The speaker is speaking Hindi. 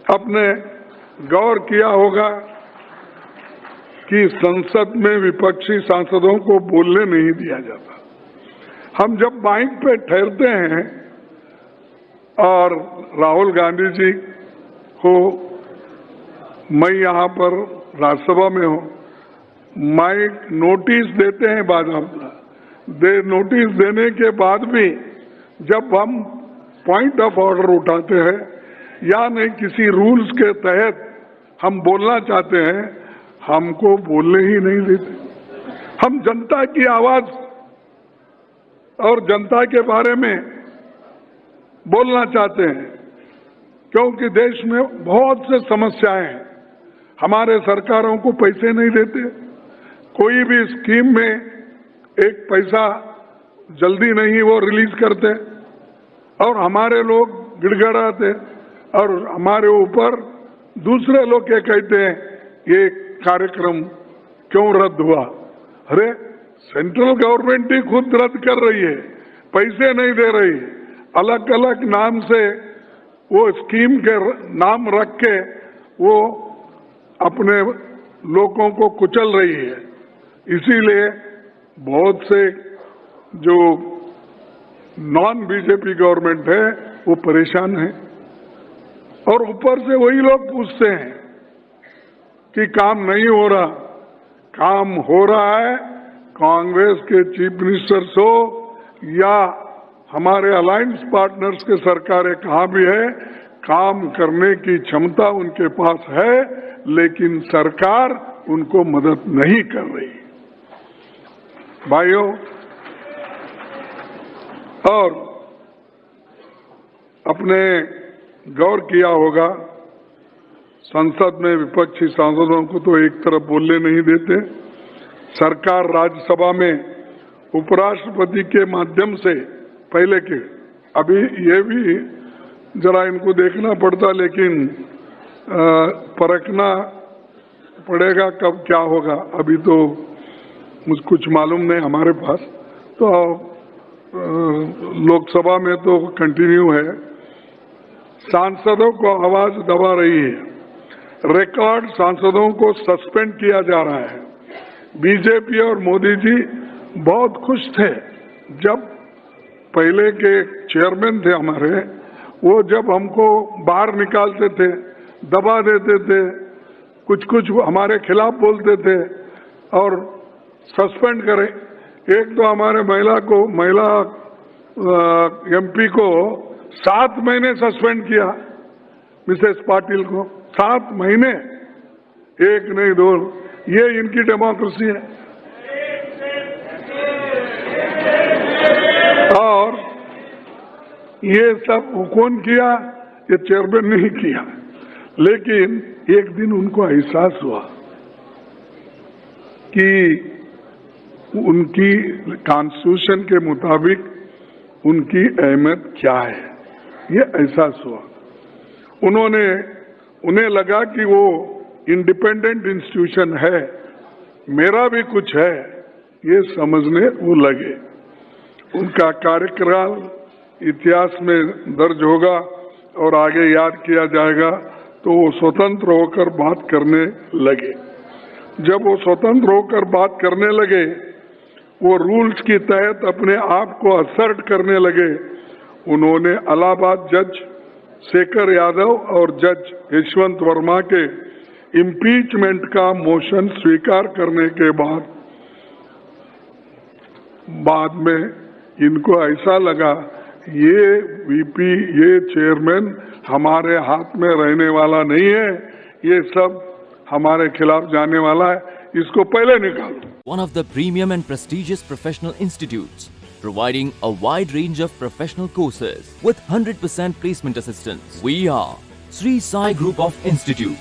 आपने गौर किया होगा कि संसद में विपक्षी सांसदों को बोलने नहीं दिया जाता। हम जब माइक पे ठहरते हैं और राहुल गांधी जी को, मैं यहाँ पर राज्यसभा में हूँ, माइक नोटिस देते हैं बाकायदा। नोटिस देने के बाद भी जब हम पॉइंट ऑफ ऑर्डर उठाते हैं या नहीं किसी रूल्स के तहत हम बोलना चाहते हैं, हमको बोलने ही नहीं देते। हम जनता की आवाज और जनता के बारे में बोलना चाहते हैं, क्योंकि देश में बहुत से समस्याएं हैं। हमारे सरकारों को पैसे नहीं देते, कोई भी स्कीम में एक पैसा जल्दी नहीं वो रिलीज करते, और हमारे लोग गिड़गिड़ाते और हमारे ऊपर दूसरे लोग क्या कहते हैं, ये कार्यक्रम क्यों रद्द हुआ। अरे सेंट्रल गवर्नमेंट ही खुद रद्द कर रही है, पैसे नहीं दे रही, अलग अलग नाम से वो स्कीम के नाम रख के वो अपने लोगों को कुचल रही है। इसीलिए बहुत से जो नॉन बीजेपी गवर्नमेंट है वो परेशान है, और ऊपर से वही लोग पूछते हैं कि काम नहीं हो रहा। काम हो रहा है, कांग्रेस के चीफ मिनिस्टर्स हो या हमारे अलायंस पार्टनर्स के सरकारें कहाँ भी है, काम करने की क्षमता उनके पास है, लेकिन सरकार उनको मदद नहीं कर रही। भाइयों, और अपने गौर किया होगा, संसद में विपक्षी सांसदों को तो एक तरफ बोलने नहीं देते। सरकार राज्यसभा में उपराष्ट्रपति के माध्यम से पहले के, अभी ये भी जरा इनको देखना पड़ता, लेकिन परखना पड़ेगा कब क्या होगा। अभी तो मुझे कुछ मालूम नहीं हमारे पास, तो लोकसभा में तो कंटिन्यू है। सांसदों को आवाज दबा रही है, रिकॉर्ड सांसदों को सस्पेंड किया जा रहा है। बीजेपी और मोदी जी बहुत खुश थे जब पहले के चेयरमैन थे हमारे, वो जब हमको बाहर निकालते थे, दबा देते थे, कुछ कुछ हमारे खिलाफ बोलते थे और सस्पेंड करें। एक तो हमारे महिला एमपी को 7 महीने सस्पेंड किया, मिसेस पाटिल को 7 महीने, एक नहीं दो। ये इनकी डेमोक्रेसी है। और ये सब कौन किया? ये चेयरमैन नहीं किया, लेकिन एक दिन उनको एहसास हुआ कि उनकी कॉन्स्टिट्यूशन के मुताबिक उनकी अहमियत क्या है, ये एहसास हुआ। उन्हें लगा कि वो इंडिपेंडेंट इंस्टीट्यूशन है, मेरा भी कुछ है, ये समझने वो लगे। उनका कार्यकाल इतिहास में दर्ज होगा और आगे याद किया जाएगा। तो वो स्वतंत्र होकर बात करने लगे। जब वो स्वतंत्र होकर बात करने लगे, वो रूल्स के तहत अपने आप को असर्ट करने लगे। उन्होंने इलाहाबाद जज शेखर यादव और जज यशवंत वर्मा के इम्पीचमेंट का मोशन स्वीकार करने के बाद में इनको ऐसा लगा ये वीपी, ये चेयरमैन हमारे हाथ में रहने वाला नहीं है, ये सब हमारे खिलाफ जाने वाला है, इसको पहले निकालो। One of the premium and prestigious professional institutes, providing a wide range of professional courses with 100% placement assistance. We are Sri Sai Group of Institute.